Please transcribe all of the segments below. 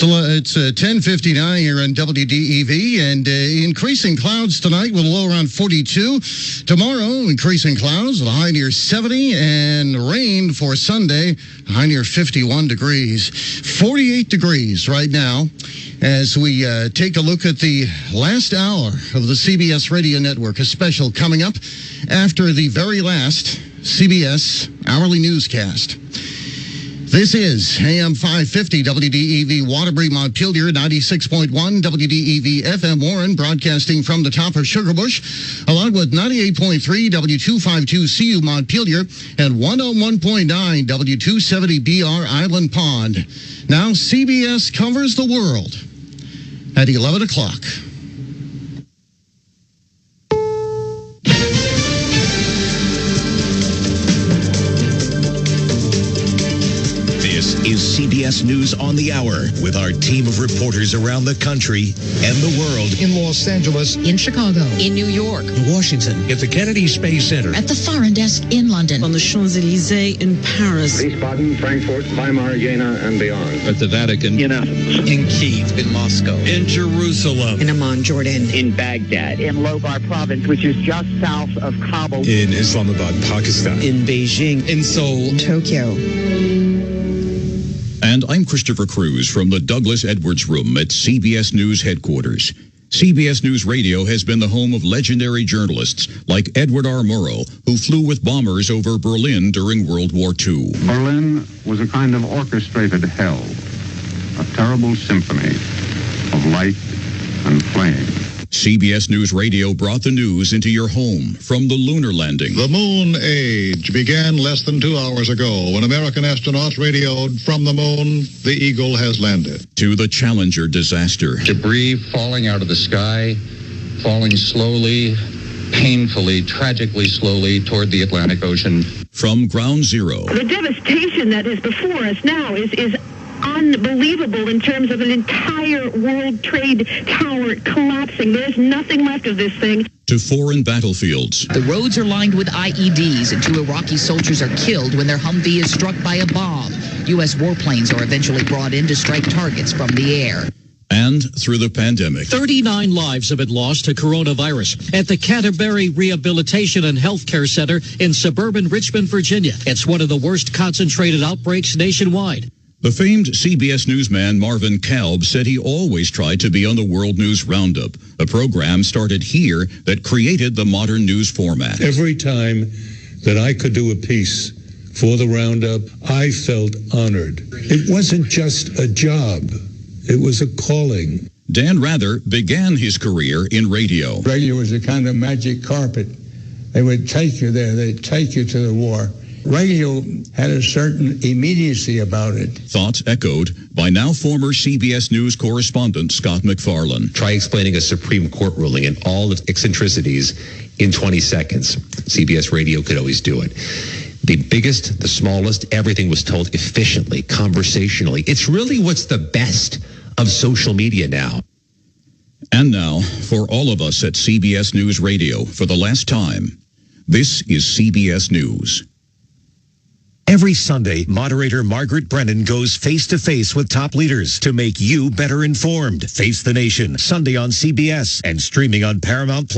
It's 10:59 here on WDEV, and increasing clouds tonight with a low around 42. Tomorrow, increasing clouds with a high near 70, and rain for Sunday, a high near 51 degrees. 48 degrees right now as we take a look at the last hour of the CBS Radio Network, a special coming up after the very last CBS hourly newscast. This is AM 550 WDEV Waterbury, Montpelier, 96.1 WDEV FM Warren, broadcasting from the top of Sugarbush, along with 98.3 W252 CU Montpelier and 101.9 W270 BR Island Pond. Now CBS covers the world at 11 o'clock. Is CBS News on the Hour with our team of reporters around the country and the world. In Los Angeles, in Chicago, in New York, in Washington, at the Kennedy Space Center, at the Foreign Desk in London, on the Champs-Élysées in Paris, Wiesbaden, Frankfurt, Weimar, Jena, and beyond. at the Vatican, In Athens, in Kyiv, in Moscow, in Jerusalem, in Amman, Jordan, in Baghdad, in Logar province, which is just south of Kabul, in Islamabad, Pakistan, in Beijing, in Seoul, Tokyo. And I'm Christopher Cruz from the Douglas Edwards Room at CBS News headquarters. CBS News Radio has been the home of legendary journalists like Edward R. Murrow, who flew with bombers over Berlin during World War II. Berlin was a kind of orchestrated hell, a terrible symphony of light and flame. CBS News Radio brought the news into your home from the lunar landing. The moon age began less than 2 hours ago when American astronauts radioed from the moon, the Eagle has landed. To the Challenger disaster. Debris falling out of the sky, falling slowly, painfully, tragically slowly toward the Atlantic Ocean. From Ground Zero. The devastation that is before us now is unbelievable in terms of an entire World Trade Tower collapsing. There's nothing left of this thing. To foreign battlefields. The roads are lined with IEDs, and 2 Iraqi soldiers are killed when their Humvee is struck by a bomb. U.S. warplanes are eventually brought in to strike targets from the air. And through the pandemic. 39 lives have been lost to coronavirus at the Canterbury Rehabilitation and Healthcare Center in suburban Richmond, Virginia. It's one of the worst concentrated outbreaks nationwide. The famed CBS newsman Marvin Kalb said he always tried to be on the World News Roundup, a program started here that created the modern news format. Every time that I could do a piece for the Roundup, I felt honored. It wasn't just a job. It was a calling. Dan Rather began his career in radio. Radio was a kind of magic carpet. They would take you there. They'd take you to the war. Radio had a certain immediacy about it. Thoughts echoed by now former CBS News correspondent Scott MacFarlane. Try explaining a Supreme Court ruling and all its eccentricities in 20 seconds. CBS Radio could always do it. The biggest, the smallest, everything was told efficiently, conversationally. It's really what's the best of social media now. And now, for all of us at CBS News Radio, for the last time, this is CBS News. Every Sunday, moderator Margaret Brennan goes face-to-face with top leaders to make you better informed. Face the Nation, Sunday on CBS and streaming on Paramount+.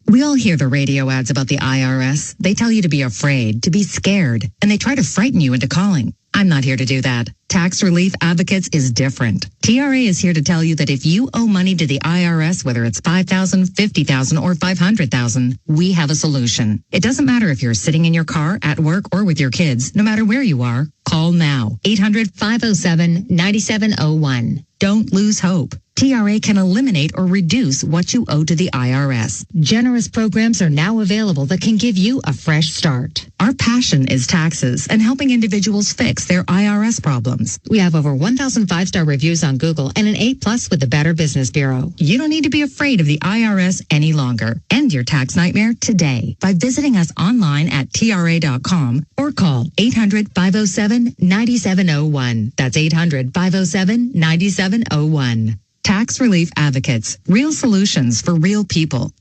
We all hear the radio ads about the IRS. They tell you to be afraid, to be scared, and they try to frighten you into calling. I'm not here to do that. Tax Relief Advocates is different. TRA is here to tell you that if you owe money to the IRS, whether it's $5,000, $50,000, or $500,000, we have a solution. It doesn't matter if you're sitting in your car, at work, or with your kids. No matter where you are, call now. 800-507-9701. Don't lose hope. TRA can eliminate or reduce what you owe to the IRS. Generous programs are now available that can give you a fresh start. Our passion is taxes and helping individuals fix their IRS problems. We have over 1,000 5-star reviews on Google and an A+ with the Better Business Bureau. You don't need to be afraid of the IRS any longer. End your tax nightmare today by visiting us online at TRA.com or call 800-507-9701. That's 800-507-9701. Tax Relief Advocates. Real solutions for real people.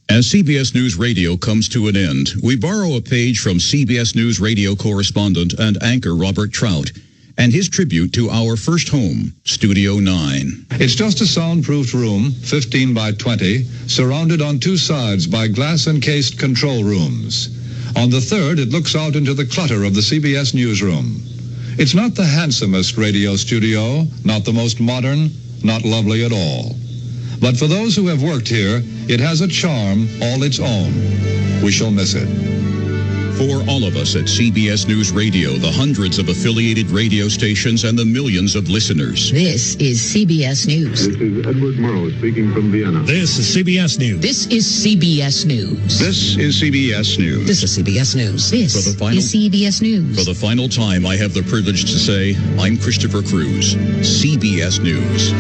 As CBS News Radio comes to an end, we borrow a page from CBS News Radio correspondent and anchor Robert Trout and his tribute to our first home, Studio 9. It's just a soundproofed room, 15 by 20, surrounded on two sides by glass-encased control rooms. On the third, it looks out into the clutter of the CBS newsroom. It's not the handsomest radio studio, not the most modern, not lovely at all. But for those who have worked here, it has a charm all its own. We shall miss it. For all of us at CBS News Radio, the hundreds of affiliated radio stations and the millions of listeners. This is CBS News. This is Edward Murrow speaking from Vienna. This is CBS News. This is CBS News. This is CBS News. This is CBS News. This is CBS News. For the final time, I have the privilege to say, I'm Christopher Cruz, CBS News.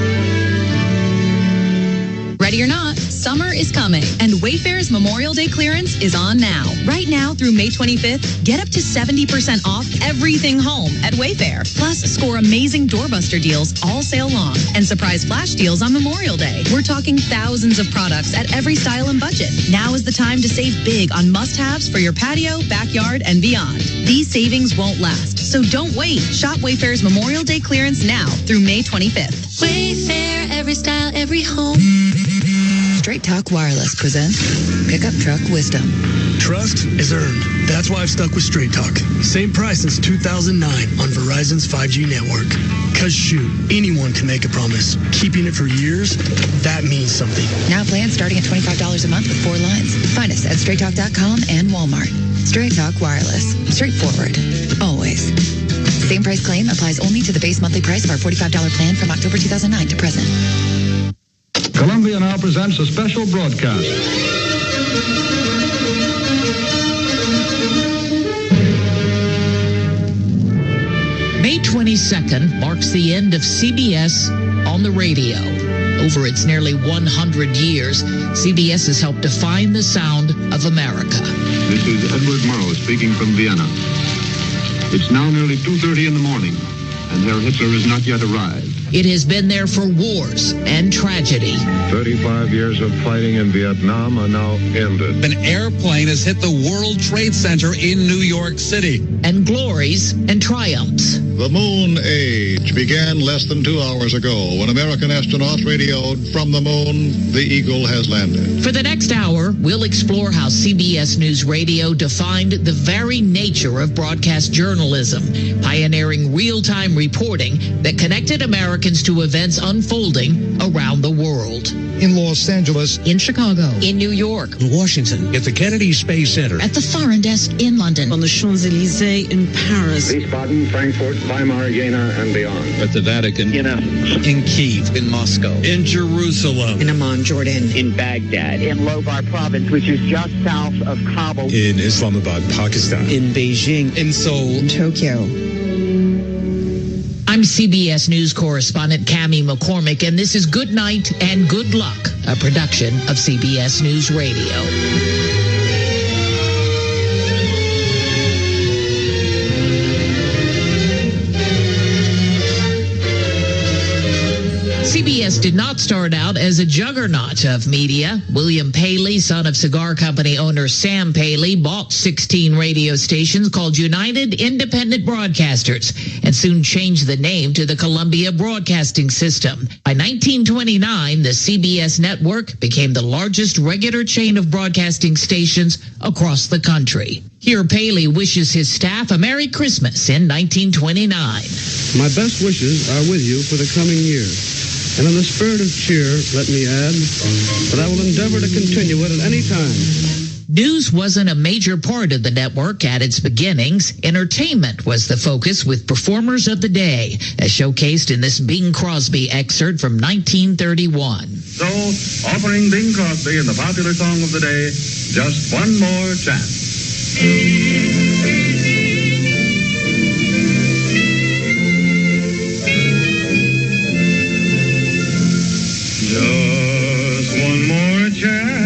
Ready or not, summer is coming, and Wayfair's Memorial Day clearance is on now. Right now through May 25th, get up to 70% off everything home at Wayfair. Plus, score amazing doorbuster deals all sale long and surprise flash deals on Memorial Day. We're talking thousands of products at every style and budget. Now is the time to save big on must-haves for your patio, backyard, and beyond. These savings won't last, so don't wait. Shop Wayfair's Memorial Day clearance now through May 25th. Wayfair, every style, every home. Straight Talk Wireless presents Pickup Truck Wisdom. Trust is earned. That's why I've stuck with Straight Talk. Same price since 2009 on Verizon's 5G network. Cause shoot, anyone can make a promise. Keeping it for years, that means something. Now plans starting at $25 a month with 4 lines. Find us at straighttalk.com and Walmart. Straight Talk Wireless. Straightforward. Always. Same price claim applies only to the base monthly price of our $45 plan from October 2009 to present. Columbia now presents a special broadcast. May 22nd marks the end of CBS on the radio. Over its nearly 100 years, CBS has helped define the sound of America. This is Edward Murrow speaking from Vienna. It's now nearly 2:30 in the morning, and Herr Hitler has not yet arrived. It has been there for wars and tragedy. 35 years of fighting in Vietnam are now ended. An airplane has hit the World Trade Center in New York City. And glories and triumphs. The moon age began less than 2 hours ago when American astronauts radioed from the moon, the Eagle has landed. For the next hour, we'll explore how CBS News Radio defined the very nature of broadcast journalism, pioneering real-time reporting that connected Americans to events unfolding around the world. In Los Angeles, in Chicago, in New York, in Washington, at the Kennedy Space Center, at the Foreign Desk in London, on the Champs-Élysées in Paris, Wiesbaden, Frankfurt, Weimar, Jena, and beyond. At the Vatican. In Athens. In Kyiv. In Moscow. In Jerusalem. in Amman, Jordan, In Baghdad. In Lobar Province, which is just south of Kabul. In Islamabad, Pakistan. in Beijing, In Seoul. in Tokyo. I'm CBS News correspondent Cammie McCormick, and this is Good Night and Good Luck, a production of CBS News Radio. CBS did not start out as a juggernaut of media. William Paley, son of cigar company owner Sam Paley, bought 16 radio stations called United Independent Broadcasters and soon changed the name to the Columbia Broadcasting System. By 1929, the CBS network became the largest regular chain of broadcasting stations across the country. Here, Paley wishes his staff a Merry Christmas in 1929. My best wishes are with you for the coming year. And in the spirit of cheer, let me add that I will endeavor to continue it at any time. News wasn't a major part of the network at its beginnings. Entertainment was the focus with performers of the day, as showcased in this Bing Crosby excerpt from 1931. So, offering Bing Crosby in the popular song of the day, Just One More Chance. Just one more chance.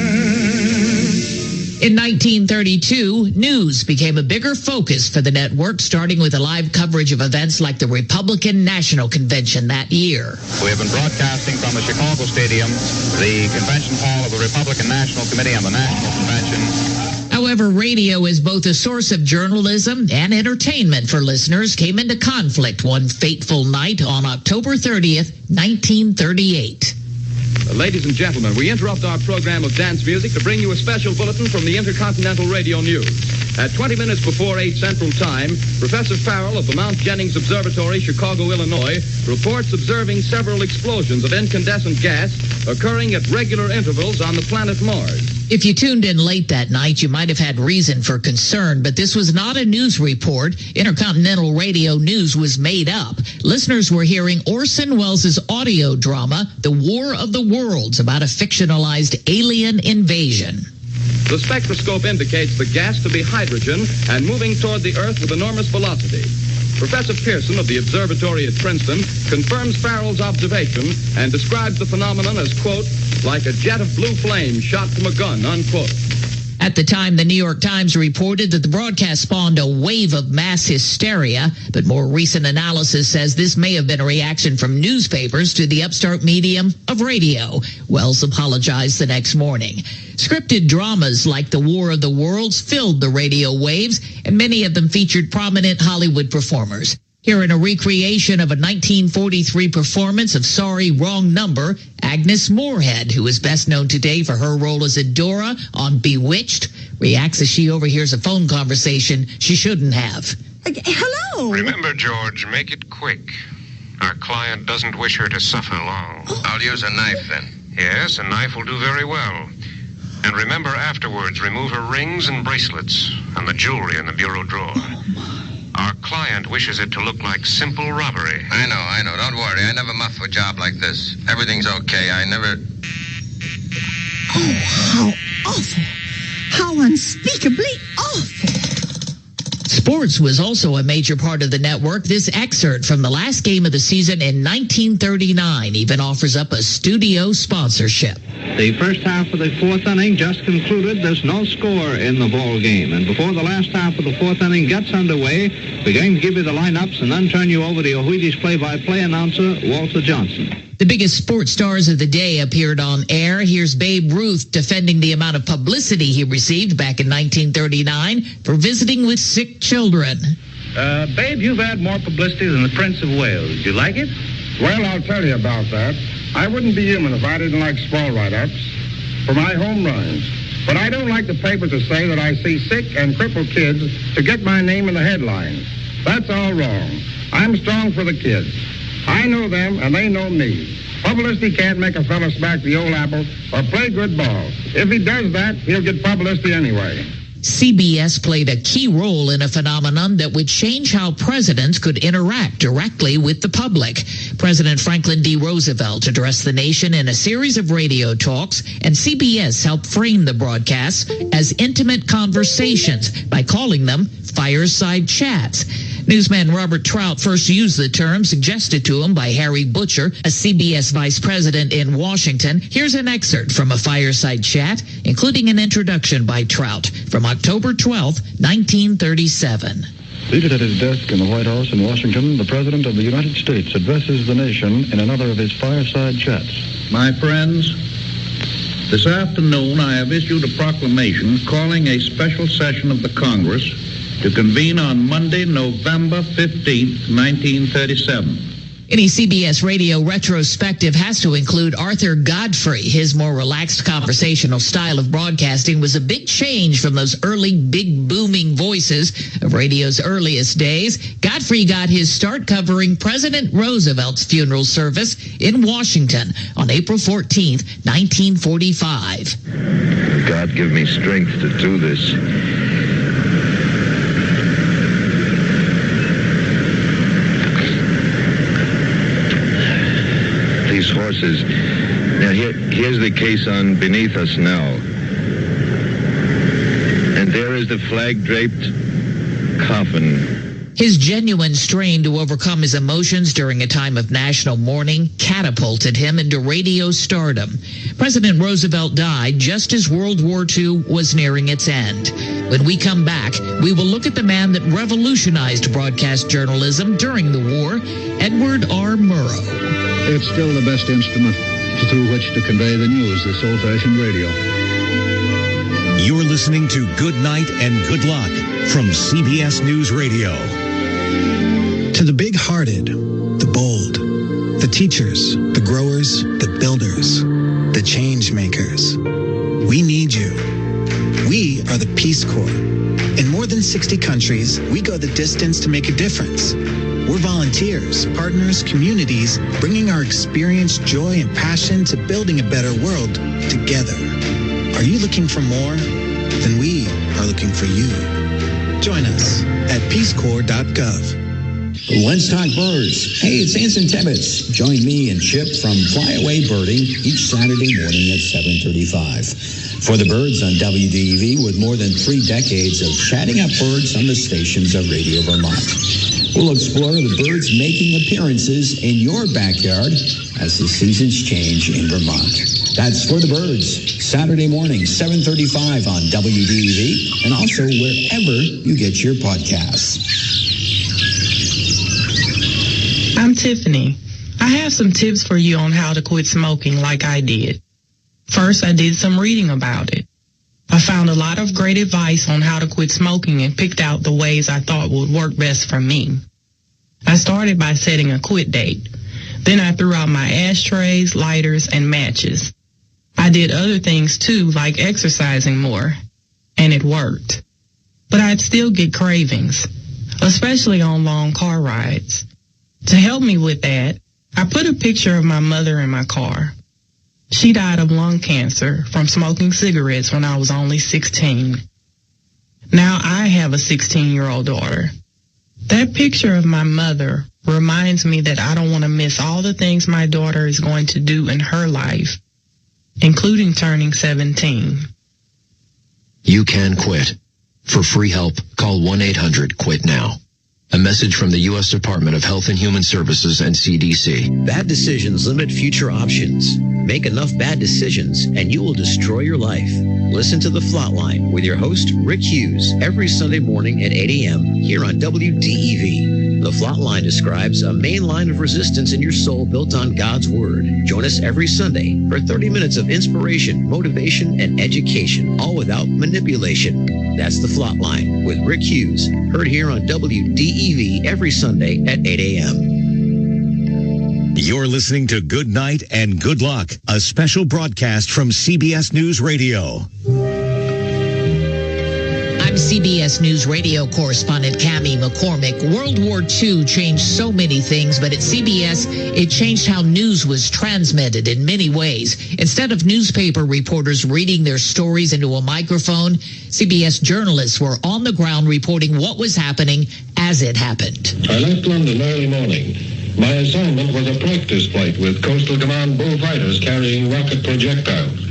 In 1932, news became a bigger focus for the network, starting with a live coverage of events like the Republican National Convention that year. We have been broadcasting from the Chicago Stadium, the convention hall of the Republican National Committee on the National Convention. However, However, radio is both a source of journalism and entertainment for listeners came into conflict one fateful night on October 30th, 1938. Ladies and gentlemen, we interrupt our program of dance music to bring you a special bulletin from the Intercontinental Radio News. At 20 minutes before 8 Central Time, Professor Farrell of the Mount Jennings Observatory, Chicago, Illinois, reports observing several explosions of incandescent gas occurring at regular intervals on the planet Mars. If you tuned in late that night, you might have had reason for concern, but this was not a news report. Intercontinental Radio News was made up. Listeners were hearing Orson Welles' audio drama, The War of the Worlds, about a fictionalized alien invasion. The spectroscope indicates the gas to be hydrogen and moving toward the Earth with enormous velocity. Professor Pearson of the observatory at Princeton confirms Farrell's observation and describes the phenomenon as, quote, like a jet of blue flame shot from a gun, unquote. At the time, the New York Times reported that the broadcast spawned a wave of mass hysteria, but more recent analysis says this may have been a reaction from newspapers to the upstart medium of radio. Wells apologized the next morning. Scripted dramas like The War of the Worlds filled the radio waves, and many of them featured prominent Hollywood performers. Here in a recreation of a 1943 performance of Sorry, Wrong Number, Agnes Moorehead, who is best known today for her role as Adora on Bewitched, reacts as she overhears a phone conversation she shouldn't have. Hello? Remember, George, make it quick. Our client doesn't wish her to suffer long. I'll use a knife then. Yes, a knife will do very well. And remember afterwards, remove her rings and bracelets and the jewelry in the bureau drawer. Our client wishes it to look like simple robbery. I know. Don't worry. I never muff a job like this. Everything's okay. I never... Oh, how awful. How unspeakably awful. Sports was also a major part of the network. This excerpt from the last game of the season in 1939 even offers up a studio sponsorship. The first half of the fourth inning just concluded. There's no score in the ball game. And before the last half of the fourth inning gets underway, we're going to give you the lineups and then turn you over to your Wheaties play-by-play announcer, Walter Johnson. The biggest sports stars of the day appeared on air. Here's Babe Ruth defending the amount of publicity he received back in 1939 for visiting with sick children. Babe, you've had more publicity than the Prince of Wales. You like it? Well, I'll tell you about that. I wouldn't be human if I didn't like small write-ups for my home runs. But I don't like the paper to say that I see sick and crippled kids to get my name in the headlines. That's all wrong. I'm strong for the kids. I know them, and they know me. Publicity can't make a fella smack the old apple or play good ball. If he does that, he'll get publicity anyway. CBS played a key role in a phenomenon that would change how presidents could interact directly with the public. President Franklin D. Roosevelt addressed the nation in a series of radio talks, and CBS helped frame the broadcasts as intimate conversations by calling them fireside chats. Newsman Robert Trout first used the term suggested to him by Harry Butcher, a CBS vice president in Washington. Here's an excerpt from a fireside chat, including an introduction by Trout from October 12, 1937. Seated at his desk in the White House in Washington, the President of the United States addresses the nation in another of his fireside chats. My friends, this afternoon I have issued a proclamation calling a special session of the Congress to convene on Monday, November 15th, 1937. Any CBS radio retrospective has to include Arthur Godfrey. His more relaxed conversational style of broadcasting was a big change from those early big booming voices of radio's earliest days. Godfrey got his start covering President Roosevelt's funeral service in Washington on April 14th, 1945. God give me strength to do this. These horses. Now here's the caisson beneath us now. And there is the flag-draped coffin. His genuine strain to overcome his emotions during a time of national mourning catapulted him into radio stardom. President Roosevelt died just as World War II was nearing its end. When we come back, we will look at the man that revolutionized broadcast journalism during the war, Edward R. Murrow. It's still the best instrument through which to convey the news, this old-fashioned radio. You're listening to Good Night and Good Luck from CBS News Radio. To the big-hearted, the bold, the teachers, the growers, the builders, the change makers, we need you. We are the Peace Corps. In more than 60 countries, we go the distance to make a difference. We're volunteers, partners, communities, bringing our experience, joy, and passion to building a better world together. Are you looking for more? Then we are looking for you. Join us at peacecorps.gov. Let's talk birds. Hey, it's Anson Tibbetts. Join me and Chip from Flyaway Birding each Saturday morning at 7:35. For the birds on WDEV, with more than 3 decades of chatting up birds on the stations of Radio Vermont. We'll explore the birds making appearances in your backyard as the seasons change in Vermont. That's For the Birds, Saturday morning, 7:35 on WDEV, and also wherever you get your podcasts. I'm Tiffany. I have some tips for you on how to quit smoking like I did. First, I did some reading about it. I found a lot of great advice on how to quit smoking and picked out the ways I thought would work best for me. I started by setting a quit date. Then I threw out my ashtrays, lighters, and matches. I did other things too, like exercising more, and it worked. But I'd still get cravings, especially on long car rides. To help me with that, I put a picture of my mother in my car. She died of lung cancer from smoking cigarettes when I was only 16. Now I have a 16-year-old daughter. That picture of my mother reminds me that I don't want to miss all the things my daughter is going to do in her life, including turning 17. You can quit. For free help, call 1-800-QUIT-NOW. A message from the U.S. Department of Health and Human Services and CDC. Bad decisions limit future options. Make enough bad decisions and you will destroy your life. Listen to The Flatline with your host, Rick Hughes, every Sunday morning at 8 a.m. here on WDEV. The Flatline describes a main line of resistance in your soul built on God's Word. Join us every Sunday for 30 minutes of inspiration, motivation, and education, all without manipulation. That's The Flatline with Rick Hughes, heard here on WDEV every Sunday at 8 a.m. You're listening to Good Night and Good Luck, a special broadcast from CBS News Radio. I'm CBS News Radio correspondent Cammie McCormick. World War II changed so many things, but at CBS, it changed how news was transmitted in many ways. Instead of newspaper reporters reading their stories into a microphone, CBS journalists were on the ground reporting what was happening as it happened. I left London early morning. My assignment was a practice flight with Coastal Command bullfighters carrying rocket projectiles.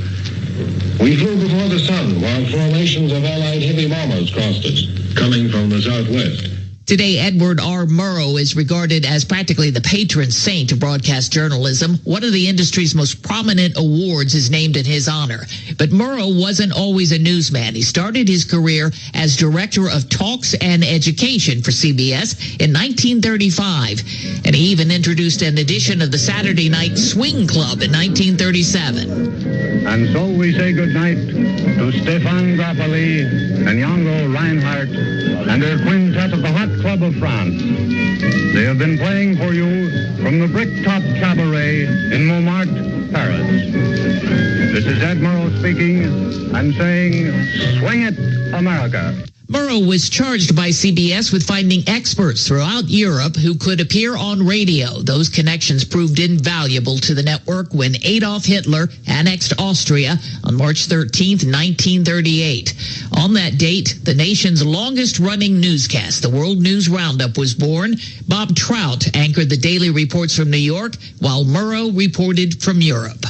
We flew before the sun while formations of Allied heavy bombers crossed us, coming from the southwest. Today, Edward R. Murrow is regarded as practically the patron saint of broadcast journalism. One of the industry's most prominent awards is named in his honor. But Murrow wasn't always a newsman. He started his career as director of talks and education for CBS in 1935. And he even introduced an edition of the Saturday Night Swing Club in 1937. And so we say goodnight to Stefan Grappelli and Yango Reinhardt and their quintet of the Hot Club of France. They have been playing for you from the Bricktop Cabaret in Montmartre, Paris. This is Ed Murrow speaking and saying, swing it, America. Murrow was charged by CBS with finding experts throughout Europe who could appear on radio. Those connections proved invaluable to the network when Adolf Hitler annexed Austria on March 13th, 1938. On that date, the nation's longest-running newscast, the World News Roundup, was born. Bob Trout anchored the daily reports from New York, while Murrow reported from Europe.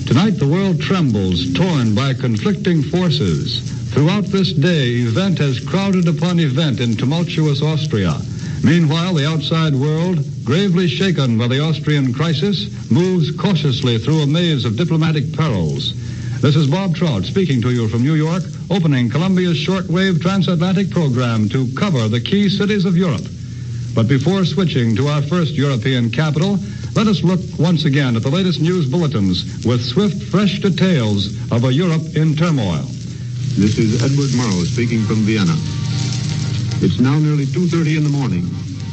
Tonight, the world trembles, torn by conflicting forces. Throughout this day, event has crowded upon event in tumultuous Austria. Meanwhile, the outside world, gravely shaken by the Austrian crisis, moves cautiously through a maze of diplomatic perils. This is Bob Trout speaking to you from New York, opening Columbia's shortwave transatlantic program to cover the key cities of Europe. But before switching to our first European capital, let us look once again at the latest news bulletins with swift, fresh details of a Europe in turmoil. This is Edward Murrow speaking from Vienna. It's now nearly 2:30 in the morning,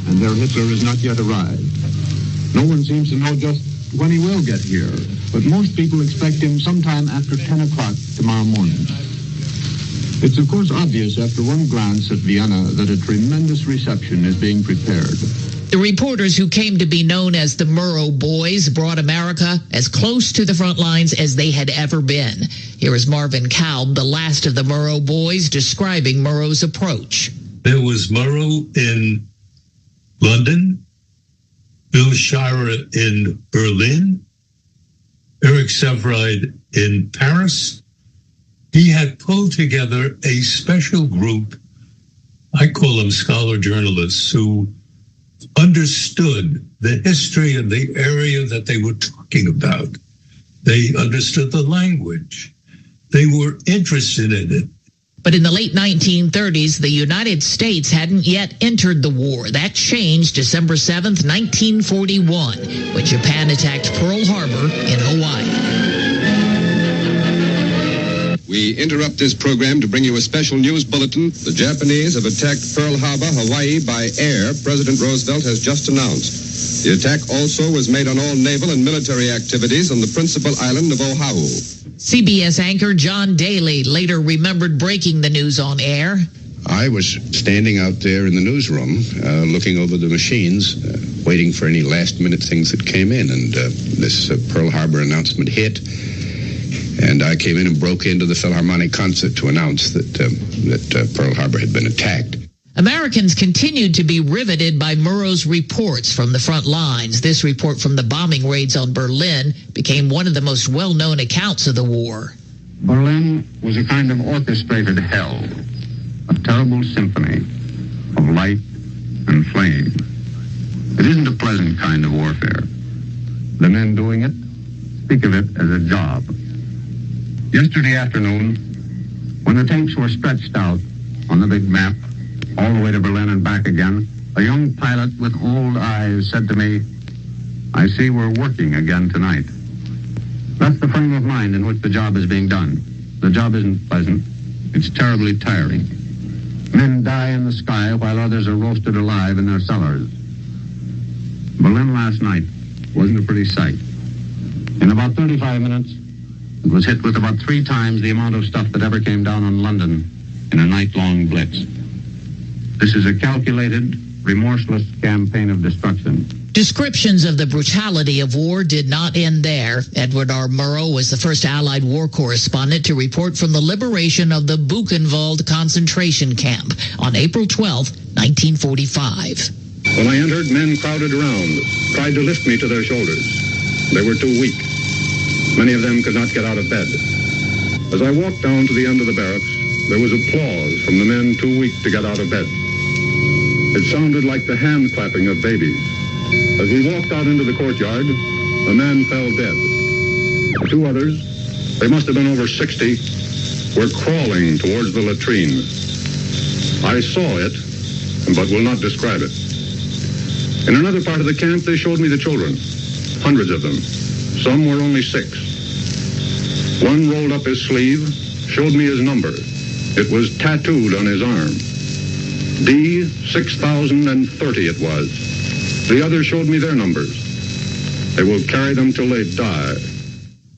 and Herr Hitler has not yet arrived. No one seems to know just when he will get here, but most people expect him sometime after 10 o'clock tomorrow morning. It's of course obvious after one glance at Vienna that a tremendous reception is being prepared. The reporters who came to be known as the Murrow Boys brought America as close to the front lines as they had ever been. Here is Marvin Kalb, the last of the Murrow Boys, describing Murrow's approach. There was Murrow in London, Bill Shirer in Berlin, Eric Sevride in Paris. He had pulled together a special group, I call them scholar journalists, who understood the history of the area that they were talking about. They understood the language. They were interested in it. But in the late 1930s, the United States hadn't yet entered the war. That changed December 7th, 1941, when Japan attacked Pearl Harbor in Hawaii. We interrupt this program to bring you a special news bulletin. The Japanese have attacked Pearl Harbor, Hawaii, by air, President Roosevelt has just announced. The attack also was made on all naval and military activities on the principal island of Oahu. CBS anchor John Daly later remembered breaking the news on air. I was standing out there in the newsroom, looking over the machines, waiting for any last-minute things that came in, and this Pearl Harbor announcement hit. And I came in and broke into the Philharmonic concert to announce that Pearl Harbor had been attacked. Americans continued to be riveted by Murrow's reports from the front lines. This report from the bombing raids on Berlin became one of the most well-known accounts of the war. Berlin was a kind of orchestrated hell, a terrible symphony of light and flame. It isn't a pleasant kind of warfare. The men doing it speak of it as a job. Yesterday afternoon, when the tanks were stretched out on the big map, all the way to Berlin and back again, a young pilot with old eyes said to me, "I see we're working again tonight." That's the frame of mind in which the job is being done. The job isn't pleasant. It's terribly tiring. Men die in the sky while others are roasted alive in their cellars. Berlin last night wasn't a pretty sight. In about 35 minutes, it was hit with about 3 times the amount of stuff that ever came down on London in a night-long blitz. This is a calculated, remorseless campaign of destruction. Descriptions of the brutality of war did not end there. Edward R. Murrow was the first Allied war correspondent to report from the liberation of the Buchenwald concentration camp on April 12, 1945. When I entered, men crowded around, tried to lift me to their shoulders. They were too weak. Many of them could not get out of bed. As I walked down to the end of the barracks, there was applause from the men too weak to get out of bed. It sounded like the hand clapping of babies. As we walked out into the courtyard, a man fell dead. The 2 others, they must have been over 60, were crawling towards the latrine. I saw it, but will not describe it. In another part of the camp, they showed me the children, hundreds of them. Some were only 6. One rolled up his sleeve, showed me his number. It was tattooed on his arm. D6030 it was. The others showed me their numbers. They will carry them till they die.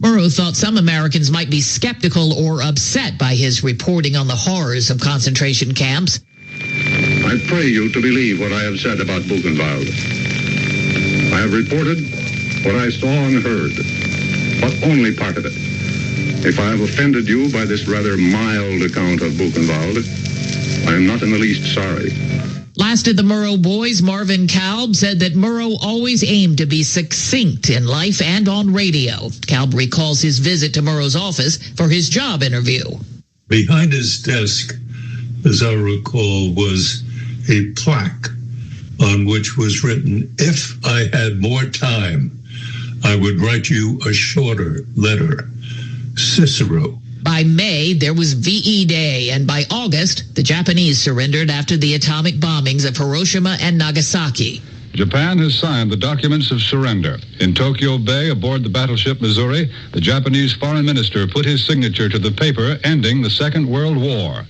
Murrow thought some Americans might be skeptical or upset by his reporting on the horrors of concentration camps. I pray you to believe what I have said about Buchenwald. I have reported what I saw and heard, but only part of it. If I have offended you by this rather mild account of Buchenwald, I am not in the least sorry. Last of the Murrow boys, Marvin Kalb, said that Murrow always aimed to be succinct in life and on radio. Kalb recalls his visit to Murrow's office for his job interview. Behind his desk, as I recall, was a plaque on which was written, "If I had more time, I would write you a shorter letter. Cicero." By May, there was VE Day, and by August, the Japanese surrendered after the atomic bombings of Hiroshima and Nagasaki. Japan has signed the documents of surrender. In Tokyo Bay, aboard the battleship Missouri, the Japanese foreign minister put his signature to the paper ending the Second World War.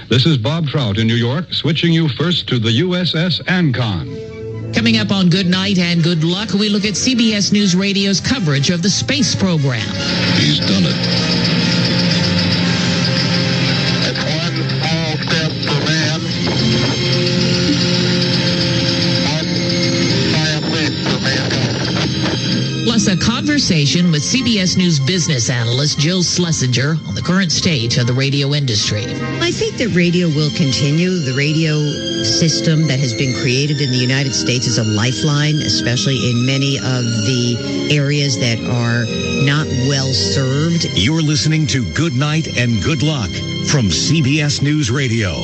This is Bob Trout in New York, switching you first to the USS Ancon. Coming up on Good Night and Good Luck, we look at CBS News Radio's coverage of the space program. He's done it. Plus, a conversation with CBS News business analyst Jill Schlesinger on the current state of the radio industry. I think that radio will continue. The radio system that has been created in the United States is a lifeline, especially in many of the areas that are not well served. You're listening to Good Night and Good Luck from CBS News Radio.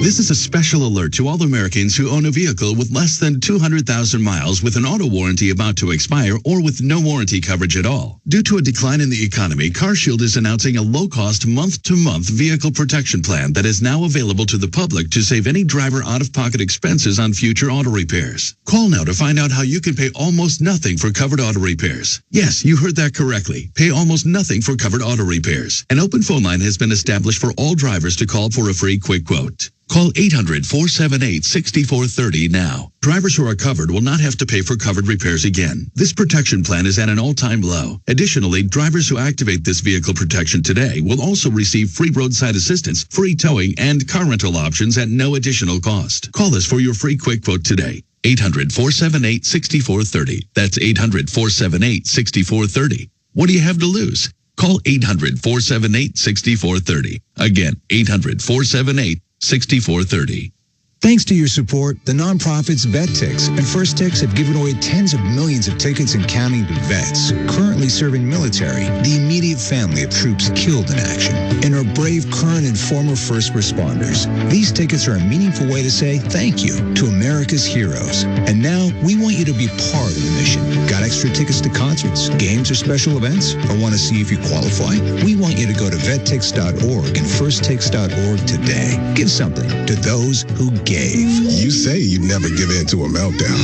This is a special alert to all Americans who own a vehicle with less than 200,000 miles with an auto warranty about to expire or with no warranty coverage at all. Due to a decline in the economy, CarShield is announcing a low-cost month-to-month vehicle protection plan that is now available to the public to save any driver out-of-pocket expenses on future auto repairs. Call now to find out how you can pay almost nothing for covered auto repairs. Yes, you heard that correctly. Pay almost nothing for covered auto repairs. An open phone line has been established for all drivers to call for a free quick quote. Call 800-478-6430 now. Drivers who are covered will not have to pay for covered repairs again. This protection plan is at an all-time low. Additionally, drivers who activate this vehicle protection today will also receive free roadside assistance, free towing, and car rental options at no additional cost. Call us for your free quick quote today. 800-478-6430. That's 800-478-6430. What do you have to lose? Call 800-478-6430. Again, 800-478-6430. Thanks to your support, the nonprofits VetTix and First Tix have given away tens of millions of tickets and counting to vets currently serving military, the immediate family of troops killed in action, and our brave current and former first responders. These tickets are a meaningful way to say thank you to America's heroes. And now we want you to be part of the mission. Got extra tickets to concerts, games, or special events? Or want to see if you qualify? We want you to go to vettix.org and firsttix.org today. Give something to those who gave. You say you'd never give in to a meltdown.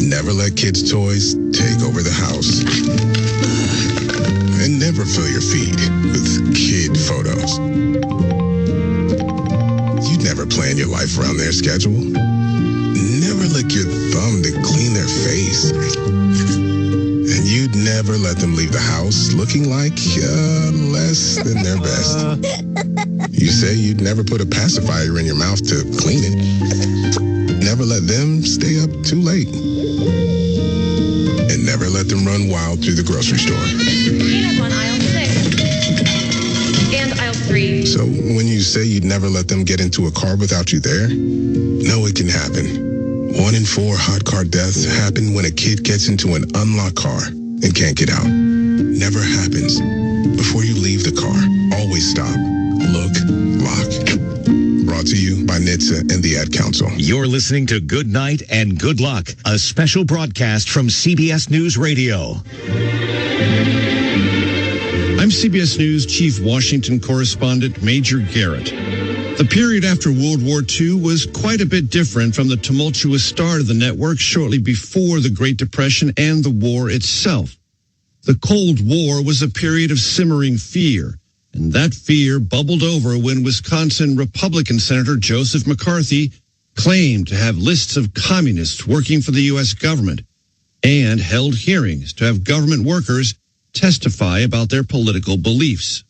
Never let kids' toys take over the house. And never fill your feed with kid photos. You'd never plan your life around their schedule. Never lick your thumb to clean their face. And you'd never let them leave the house looking like less than their best. You say you'd never put a pacifier in your mouth to clean it. Never let them stay up too late. And never let them run wild through the grocery store. Clean up on aisle 6 and aisle 3. So when you say you'd never let them get into a car without you there, no, it can happen. 1 in 4 hot car deaths happen when a kid gets into an unlocked car and can't get out. Never happens. Before you leave the car, always stop, look, lock. Brought to you by NHTSA and the Ad Council. You're listening to Good Night and Good Luck, a special broadcast from CBS News Radio. I'm CBS News Chief Washington Correspondent Major Garrett. The period after World War II was quite a bit different from the tumultuous start of the network shortly before the Great Depression and the war itself. The Cold War was a period of simmering fear, and that fear bubbled over when Wisconsin Republican Senator Joseph McCarthy claimed to have lists of communists working for the U.S. government and held hearings to have government workers testify about their political beliefs.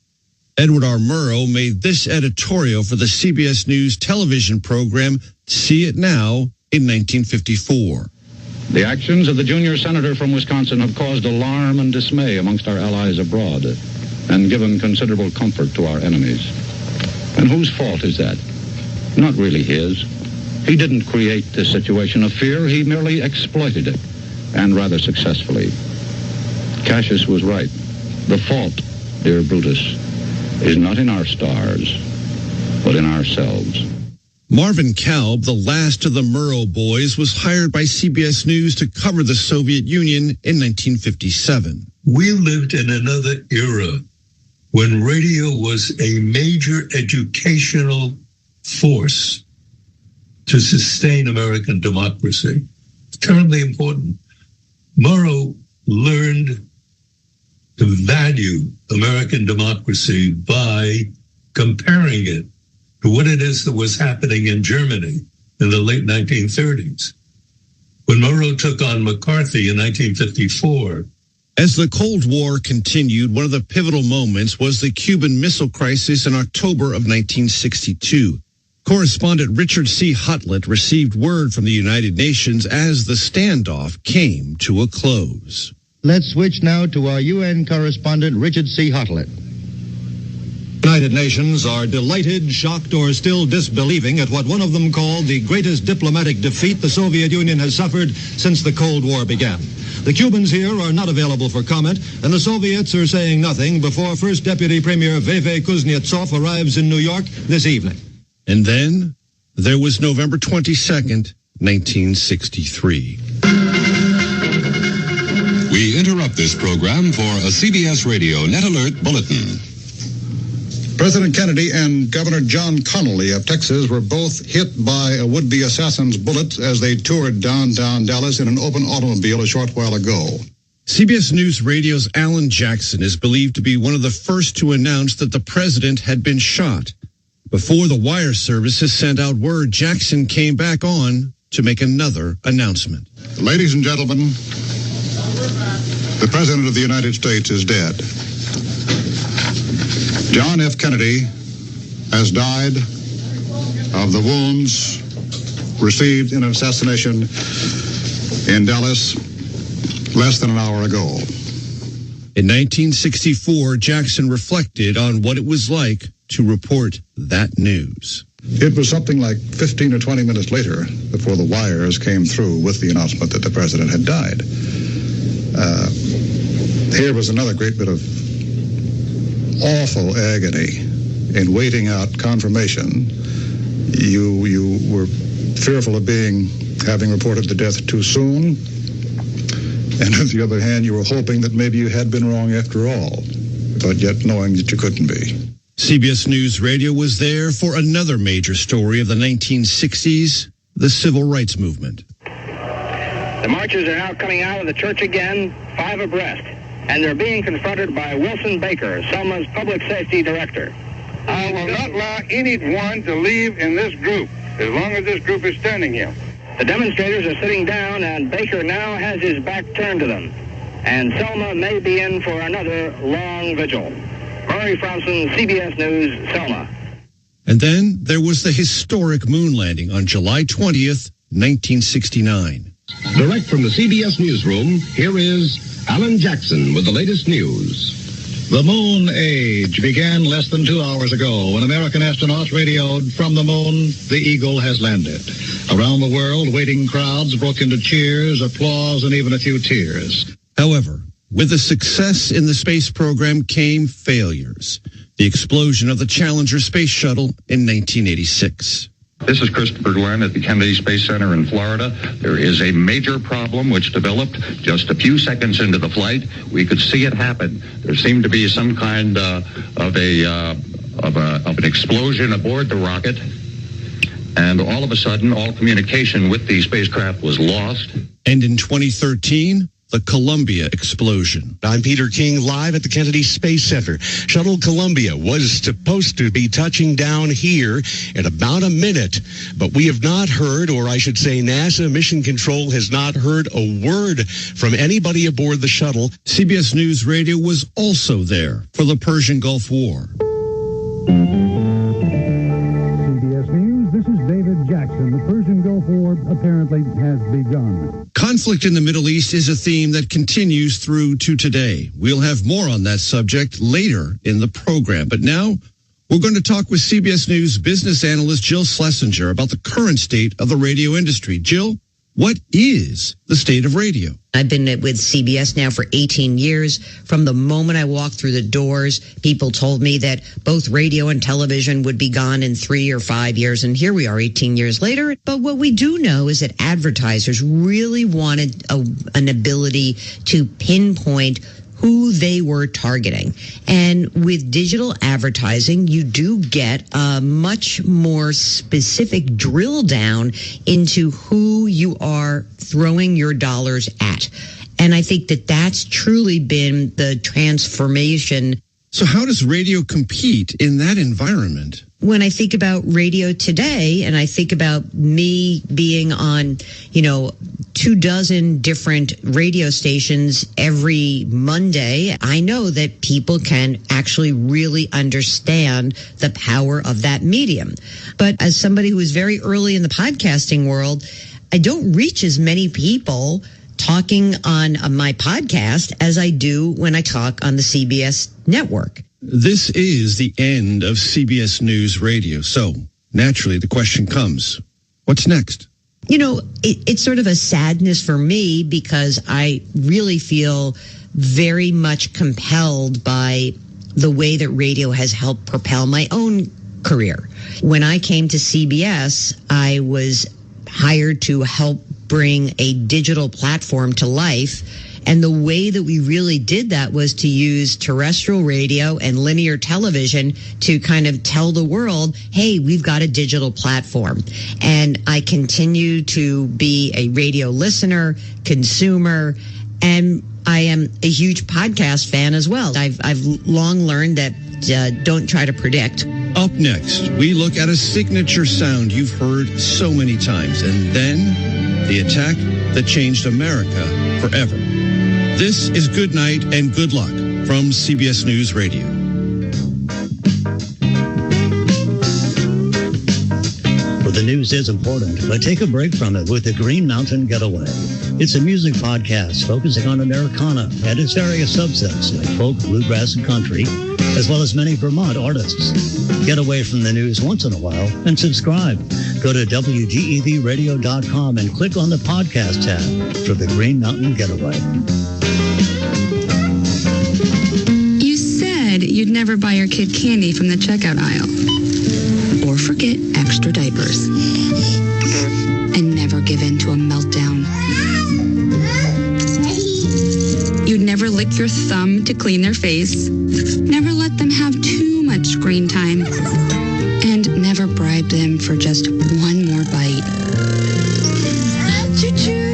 Edward R. Murrow made this editorial for the CBS News television program See It Now in 1954. The actions of the junior senator from Wisconsin have caused alarm and dismay amongst our allies abroad and given considerable comfort to our enemies. And whose fault is that? Not really his. He didn't create this situation of fear. He merely exploited it, and rather successfully. Cassius was right. The fault, dear Brutus, is not in our stars, but in ourselves. Marvin Kalb, the last of the Murrow boys, was hired by CBS News to cover the Soviet Union in 1957. We lived in another era when radio was a major educational force. to sustain American democracy. It's terribly important. Murrow learned to value American democracy by comparing it to what it is that was happening in Germany in the late 1930s. When Murrow took on McCarthy in 1954. As the Cold War continued, one of the pivotal moments was the Cuban Missile Crisis in October of 1962. Correspondent Richard C. Hutlett received word from the United Nations as the standoff came to a close. Let's switch now to our UN correspondent, Richard C. Hutlett. United Nations are delighted, shocked, or still disbelieving at what one of them called the greatest diplomatic defeat the Soviet Union has suffered since the Cold War began. The Cubans here are not available for comment, and the Soviets are saying nothing before First Deputy Premier Veve Kuznetsov arrives in New York this evening. And then there was November 22nd, 1963. We interrupt this program for a CBS Radio Net Alert Bulletin. President Kennedy and Governor John Connally of Texas were both hit by a would-be assassin's bullet as they toured downtown Dallas in an open automobile a short while ago. CBS News Radio's Alan Jackson is believed to be one of the first to announce that the president had been shot. Before the wire services sent out word, Jackson came back on to make another announcement. Ladies and gentlemen, the President of the United States is dead. John F. Kennedy has died of the wounds received in an assassination in Dallas less than an hour ago. In 1964, Jackson reflected on what it was like to report that news. It was something like 15 or 20 minutes later before the wires came through with the announcement that the president had died. Here was another great bit of awful agony in waiting out confirmation. You were fearful of having reported the death too soon, and on the other hand, you were hoping that maybe you had been wrong after all, but yet knowing that you couldn't be. CBS News Radio was there for another major story of the 1960s, the Civil Rights Movement. The marchers are now coming out of the church again, 5 abreast, and they're being confronted by Wilson Baker, Selma's public safety director. I will not allow anyone to leave in this group as long as this group is standing here. The demonstrators are sitting down, and Baker now has his back turned to them. And Selma may be in for another long vigil. Murray Fromson, CBS News, Selma. And then there was the historic moon landing on July 20th, 1969. Direct from the CBS newsroom, here is Alan Jackson with the latest news. The moon age began less than 2 hours ago when American astronauts radioed from the moon, the Eagle has landed. Around the world, waiting crowds broke into cheers, applause, and even a few tears. However, with the success in the space program came failures. The explosion of the Challenger space shuttle in 1986. This is Christopher Glenn at the Kennedy Space Center in Florida. There is a major problem which developed just a few seconds into the flight. We could see it happen. There seemed to be some kind of an explosion aboard the rocket, and all of a sudden, all communication with the spacecraft was lost. And in 2013, the Columbia explosion. I'm Peter King, live at the Kennedy Space Center. Shuttle Columbia was supposed to be touching down here in about a minute, but we have not heard, or I should say NASA Mission Control has not heard a word from anybody aboard the shuttle. CBS News Radio was also there for the Persian Gulf War. CBS News, this is David Jackson. The Persian Gulf War apparently has begun. Conflict in the Middle East is a theme that continues through to today. We'll have more on that subject later in the program. But now we're going to talk with CBS News business analyst Jill Schlesinger about the current state of the radio industry. Jill, what is the state of radio? I've been with CBS now for 18 years. From the moment I walked through the doors, people told me that both radio and television would be gone in 3 or 5 years. And here we are 18 years later. But what we do know is that advertisers really wanted an ability to pinpoint who they were targeting. And with digital advertising, you do get a much more specific drill down into who you are throwing your dollars at. And I think that that's truly been the transformation. So how does radio compete in that environment? When I think about radio today, and I think about me being on, 24 different radio stations every Monday, I know that people can actually really understand the power of that medium. But as somebody who was very early in the podcasting world, I don't reach as many people talking on my podcast as I do when I talk on the CBS network. This is the end of CBS News Radio. So naturally, the question comes, what's next? It's sort of a sadness for me because I really feel very much compelled by the way that radio has helped propel my own career. When I came to CBS, I was hired to help bring a digital platform to life. And the way that we really did that was to use terrestrial radio and linear television to kind of tell the world, hey, we've got a digital platform. And I continue to be a radio listener, consumer, and I am a huge podcast fan as well. I've long learned that don't try to predict. Up next, we look at a signature sound you've heard so many times, and then the attack that changed America forever. This is Good Night and Good Luck from CBS News Radio. Well, the news is important, but take a break from it with the Green Mountain Getaway. It's a music podcast focusing on Americana and its various subsets like folk, bluegrass, and country, as well as many Vermont artists. Get away from the news once in a while and subscribe. Go to WDEVradio.com and click on the podcast tab for the Green Mountain Getaway. You said you'd never buy your kid candy from the checkout aisle. Or forget extra diapers. And never give in to a meltdown. You'd never lick your thumb to clean their face. Never let them have too much screen time. And never bribe them for just one more bite.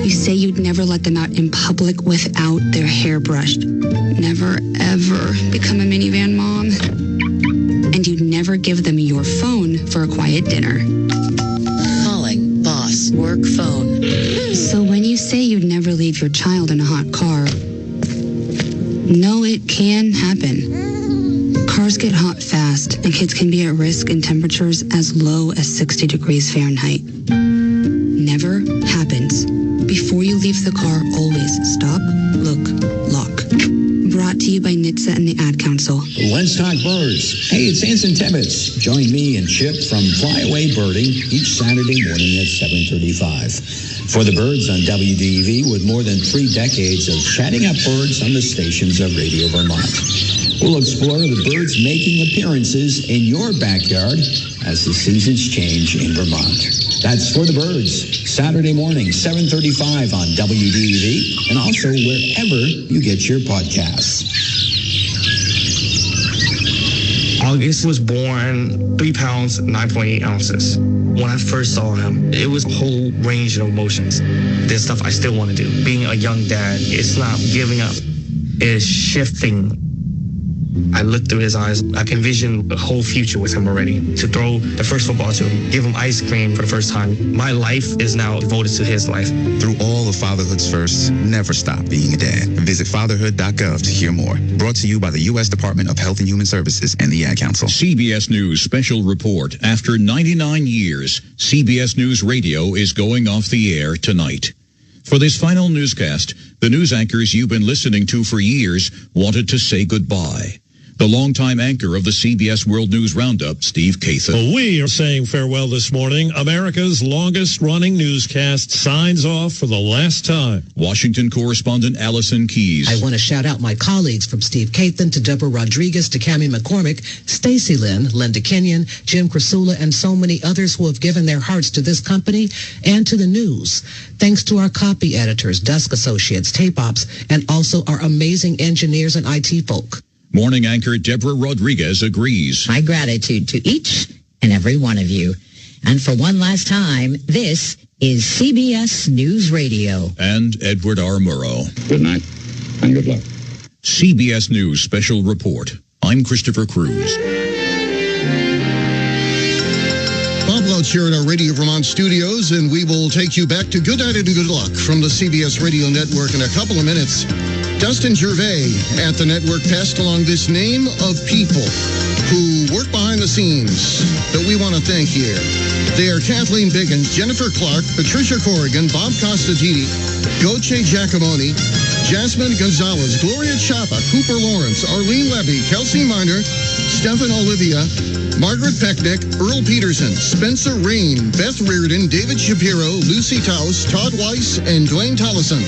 You say you'd never let them out in public without their hair brushed. Never, ever become a minivan mom. And you'd never give them your phone for a quiet dinner. Calling, boss, work phone. So when you say you'd never leave your child in a hot car, no, it can happen. Cars get hot fast, and kids can be at risk in temperatures as low as 60 degrees Fahrenheit. Never happens. Before you leave the car, always stop, look, lock. Brought to you by NHTSA and the Ad Council. Let's talk birds. Hey, it's Anson Tibbetts. Join me and Chip from Flyaway Birding each Saturday morning at 7:35. For the Birds on WDEV, with more than 3 decades of chatting up birds on the stations of Radio Vermont. We'll explore the birds making appearances in your backyard as the seasons change in Vermont. That's For the Birds, Saturday morning, 7:35 on WDEV, and also wherever you get your podcasts. August was born 3 pounds, 9.8 ounces. When I first saw him, it was a whole range of emotions. There's stuff I still want to do. Being a young dad, it's not giving up. It's shifting. I looked through his eyes. I can envision the whole future with him already. To throw the first football to him, give him ice cream for the first time. My life is now devoted to his life. Through all of fatherhood's firsts, never stop being a dad. Visit fatherhood.gov to hear more. Brought to you by the U.S. Department of Health and Human Services and the Ad Council. CBS News Special Report. After 99 years, CBS News Radio is going off the air tonight. For this final newscast, the news anchors you've been listening to for years wanted to say goodbye. The longtime anchor of the CBS World News Roundup, Steve Kathan. We are saying farewell this morning. America's longest-running newscast signs off for the last time. Washington correspondent Allison Keyes. I want to shout out my colleagues from Steve Kathan to Deborah Rodriguez to Cammie McCormick, Stacy Lynn, Linda Kenyon, Jim Krasula, and so many others who have given their hearts to this company and to the news. Thanks to our copy editors, desk associates, tape ops, and also our amazing engineers and IT folk. Morning anchor Deborah Rodriguez agrees. My gratitude to each and every one of you. And for one last time, this is CBS News Radio. And Edward R. Murrow. Good night and good luck. CBS News Special Report. I'm Christopher Cruz. Bob Welch here at our Radio Vermont studios, and we will take you back to Good Night and Good Luck from the CBS Radio Network in a couple of minutes. Dustin Gervais at the network passed along this name of people who work behind the scenes that we want to thank here. They are Kathleen Biggins, Jennifer Clark, Patricia Corrigan, Bob Costantini, Goche Giacomoni, Jasmine Gonzalez, Gloria Chapa, Cooper Lawrence, Arlene Levy, Kelsey Miner, Stephan Olivia, Margaret Pecknick, Earl Peterson, Spencer Rain, Beth Reardon, David Shapiro, Lucy Taus, Todd Weiss, and Dwayne Tollison.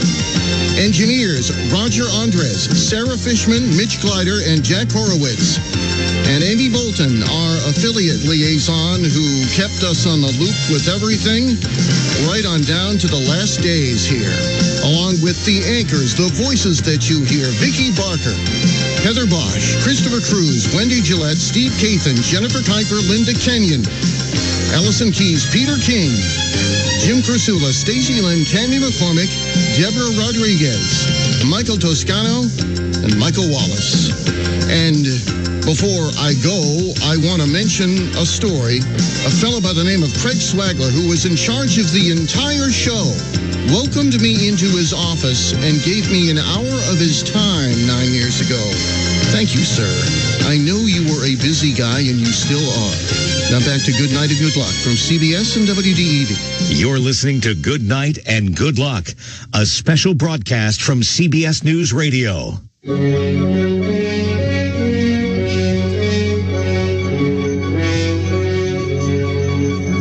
Engineers, Roger Andres, Sarah Fishman, Mitch Glider, and Jack Horowitz. And Amy Bolton, our affiliate liaison, who kept us on the loop with everything, right on down to the last days here. Along with the anchors, the voices that you hear, Vicki Barker, Heather Bosch, Christopher Cruz, Wendy Gillette, Steve Kathan, Jennifer Kuiper, Linda Kenyon, Allison Keyes, Peter King, Jim Krasula, Stacy Lynn, Cammie McCormick, Deborah Rodriguez, Michael Toscano, and Michael Wallace. And before I go, I want to mention a story. A fellow by the name of Craig Swagler, who was in charge of the entire show, welcomed me into his office and gave me an hour of his time 9 years ago. Thank you, sir. I know you were a busy guy, and you still are. Now back to Good Night and Good Luck from CBS and WDEV. You're listening to Good Night and Good Luck, a special broadcast from CBS News Radio.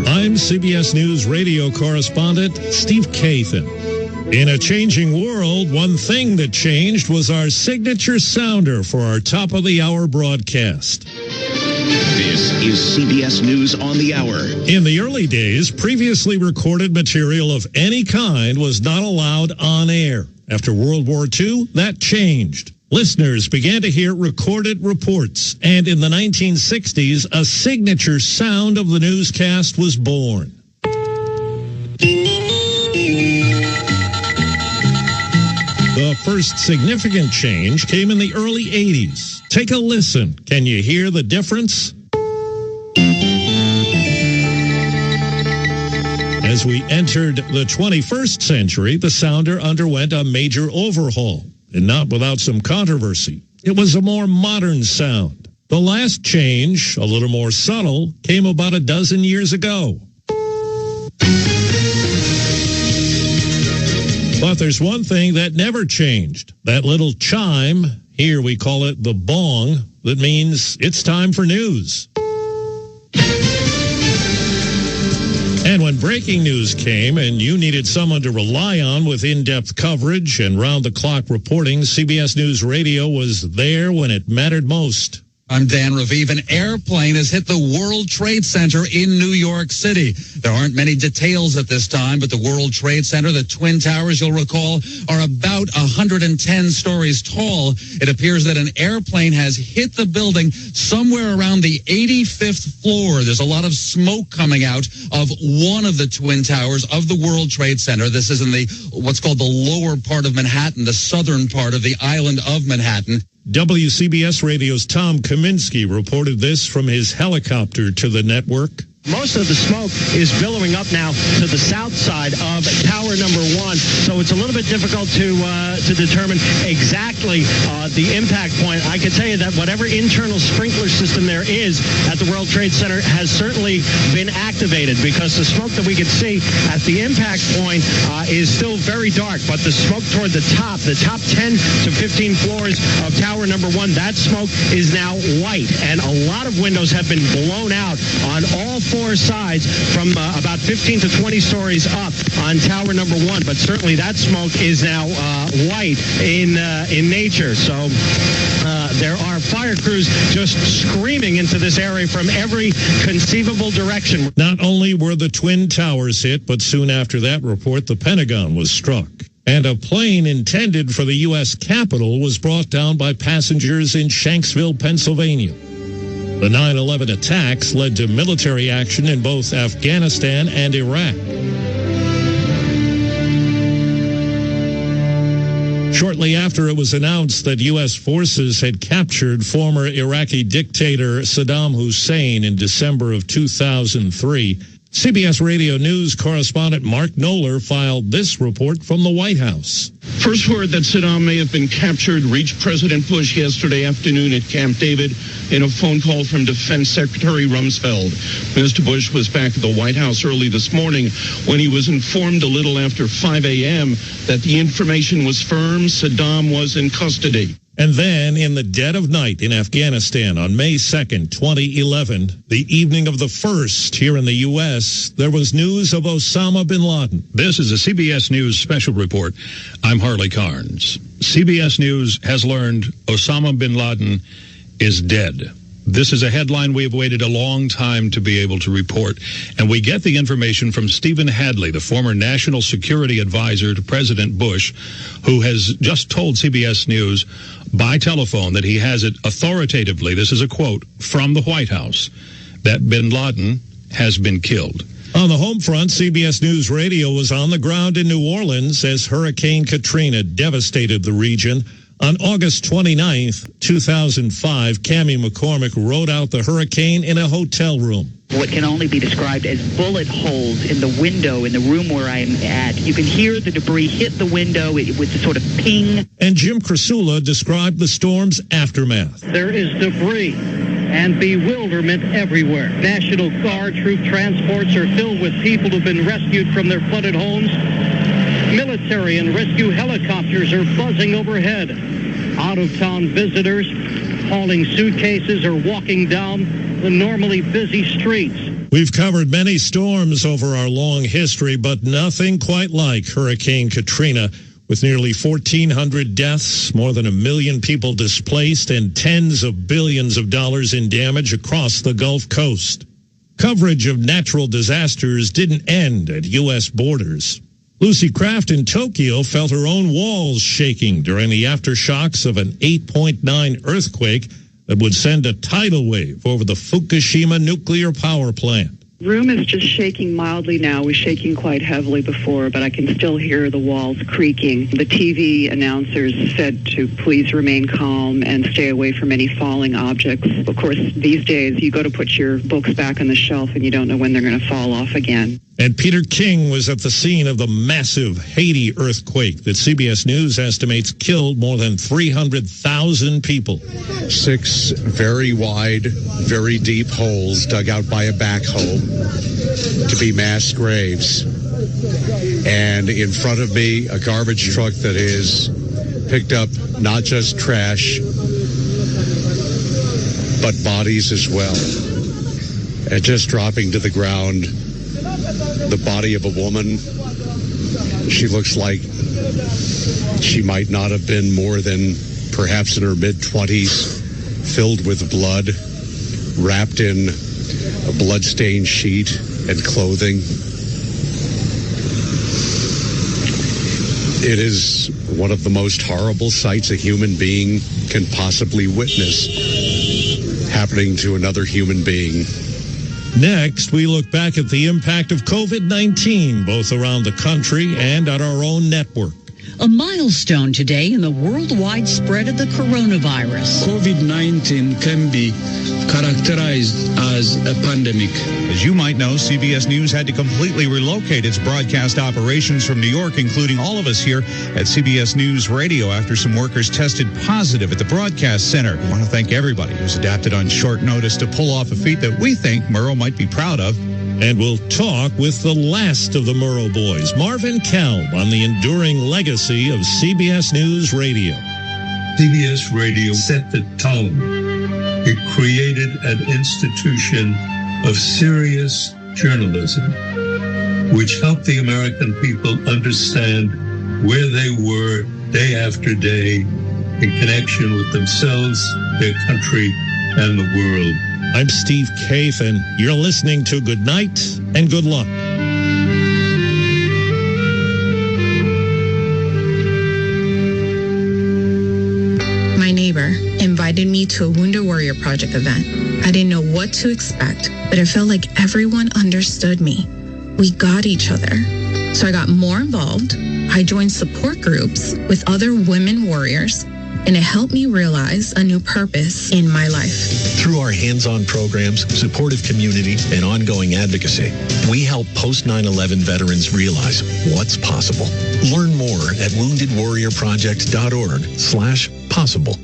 I'm CBS News Radio correspondent Steve Kathan. In a changing world, one thing that changed was our signature sounder for our top-of-the-hour broadcast. This is CBS News on the Hour. In the early days, previously recorded material of any kind was not allowed on air. After World War II, that changed. Listeners began to hear recorded reports, and in the 1960s, a signature sound of the newscast was born. The first significant change came in the early 80s. Take a listen. Can you hear the difference? As we entered the 21st century, the sounder underwent a major overhaul, and not without some controversy. It was a more modern sound. The last change, a little more subtle, came about a dozen years ago. But there's one thing that never changed. That little chime, here we call it the bong, that means it's time for news. And when breaking news came and you needed someone to rely on with in-depth coverage and round-the-clock reporting, CBS News Radio was there when it mattered most. I'm Dan Raviv. An airplane has hit the World Trade Center in New York City. There aren't many details at this time, but the World Trade Center, the Twin Towers, you'll recall, are about 110 stories tall. It appears that an airplane has hit the building somewhere around the 85th floor. There's a lot of smoke coming out of one of the Twin Towers of the World Trade Center. This is in the what's called the lower part of Manhattan, the southern part of the island of Manhattan. WCBS Radio's Tom Kaminsky reported this from his helicopter to the network. Most of the smoke is billowing up now to the south side of tower number 1, so it's a little bit difficult to determine exactly the impact point. I can tell you that whatever internal sprinkler system there is at the World Trade Center has certainly been activated, because the smoke that we can see at the impact point is still very dark, but the smoke toward the top 10 to 15 floors of tower number 1, that smoke is now white, and a lot of windows have been blown out on all 4 sides from about 15 to 20 stories up on tower number 1. But certainly that smoke is now white in nature. So there are fire crews just screaming into this area from every conceivable direction. Not only were the Twin Towers hit, but soon after that report, the Pentagon was struck. And a plane intended for the U.S. Capitol was brought down by passengers in Shanksville, Pennsylvania. The 9/11 attacks led to military action in both Afghanistan and Iraq. Shortly after it was announced that U.S. forces had captured former Iraqi dictator Saddam Hussein in December of 2003, CBS Radio News correspondent Mark Knoller filed this report from the White House. First word that Saddam may have been captured reached President Bush yesterday afternoon at Camp David in a phone call from Defense Secretary Rumsfeld. Mr. Bush was back at the White House early this morning when he was informed a little after 5 a.m. that the information was firm. Saddam was in custody. And then, in the dead of night in Afghanistan on May 2nd, 2011, the evening of the 1st here in the U.S., there was news of Osama bin Laden. This is a CBS News special report. I'm Harley Carnes. CBS News has learned Osama bin Laden is dead. This is a headline we have waited a long time to be able to report, and we get the information from Stephen Hadley, the former national security advisor to President Bush, who has just told CBS News by telephone that he has it authoritatively, this is a quote, from the White House, that bin Laden has been killed. On the home front, CBS News Radio was on the ground in New Orleans as Hurricane Katrina devastated the region. On August 29th, 2005, Cammie McCormick rode out the hurricane in a hotel room. What can only be described as bullet holes in the window in the room where I'm at. You can hear the debris hit the window with a sort of ping. And Jim Krasula described the storm's aftermath. There is debris and bewilderment everywhere. National Guard troop transports are filled with people who've been rescued from their flooded homes. Military and rescue helicopters are buzzing overhead. Out-of-town visitors hauling suitcases or walking down the normally busy streets. We've covered many storms over our long history, but nothing quite like Hurricane Katrina, with nearly 1,400 deaths, more than 1 million people displaced, and tens of billions of dollars in damage across the Gulf Coast. Coverage of natural disasters didn't end at U.S. borders. Lucy Kraft in Tokyo felt her own walls shaking during the aftershocks of an 8.9 earthquake that would send a tidal wave over the Fukushima nuclear power plant. The room is just shaking mildly now. It was shaking quite heavily before, but I can still hear the walls creaking. The TV announcers said to please remain calm and stay away from any falling objects. Of course, these days, you go to put your books back on the shelf and you don't know when they're going to fall off again. And Peter King was at the scene of the massive Haiti earthquake that CBS News estimates killed more than 300,000 people. 6 very wide, very deep holes dug out by a backhoe to be mass graves. And in front of me, a garbage truck that is picked up not just trash, but bodies as well. And just dropping to the ground, the body of a woman. She looks like she might not have been more than perhaps in her mid-20s, filled with blood, wrapped in a blood-stained sheet and clothing. It is one of the most horrible sights a human being can possibly witness happening to another human being. Next, we look back at the impact of COVID-19, both around the country and at our own network. A milestone today in the worldwide spread of the coronavirus. COVID-19 can be characterized as a pandemic. As you might know, CBS News had to completely relocate its broadcast operations from New York, including all of us here at CBS News Radio, after some workers tested positive at the broadcast center. I want to thank everybody who's adapted on short notice to pull off a feat that we think Murrow might be proud of. And we'll talk with the last of the Murrow boys, Marvin Kelm, on the enduring legacy of CBS News Radio. CBS Radio set the tone. It created an institution of serious journalism, which helped the American people understand where they were day after day in connection with themselves, their country, and the world. I'm Steve Kathan. You're listening to Good Night and Good Luck. My neighbor invited me to a Wounded Warrior Project event. I didn't know what to expect, but it felt like everyone understood me. We got each other. So I got more involved. I joined support groups with other women warriors, and it helped me realize a new purpose in my life. Through our hands-on programs, supportive community, and ongoing advocacy, we help post-9/11 veterans realize what's possible. Learn more at woundedwarriorproject.org/possible.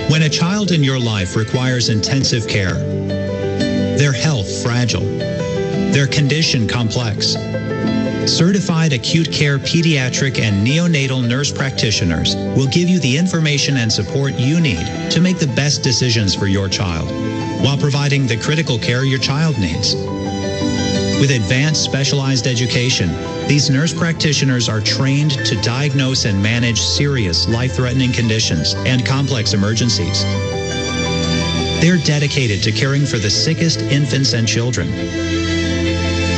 When a child in your life requires intensive care, their health fragile, their condition complex, certified acute care pediatric and neonatal nurse practitioners will give you the information and support you need to make the best decisions for your child while providing the critical care your child needs. With advanced specialized education, these nurse practitioners are trained to diagnose and manage serious life-threatening conditions and complex emergencies. They're dedicated to caring for the sickest infants and children.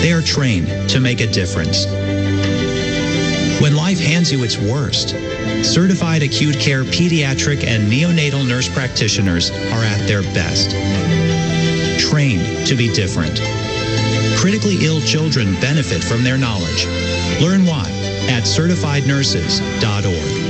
They are trained to make a difference. When life hands you its worst, certified acute care pediatric and neonatal nurse practitioners are at their best. Trained to be different. Critically ill children benefit from their knowledge. Learn why at certifiednurses.org.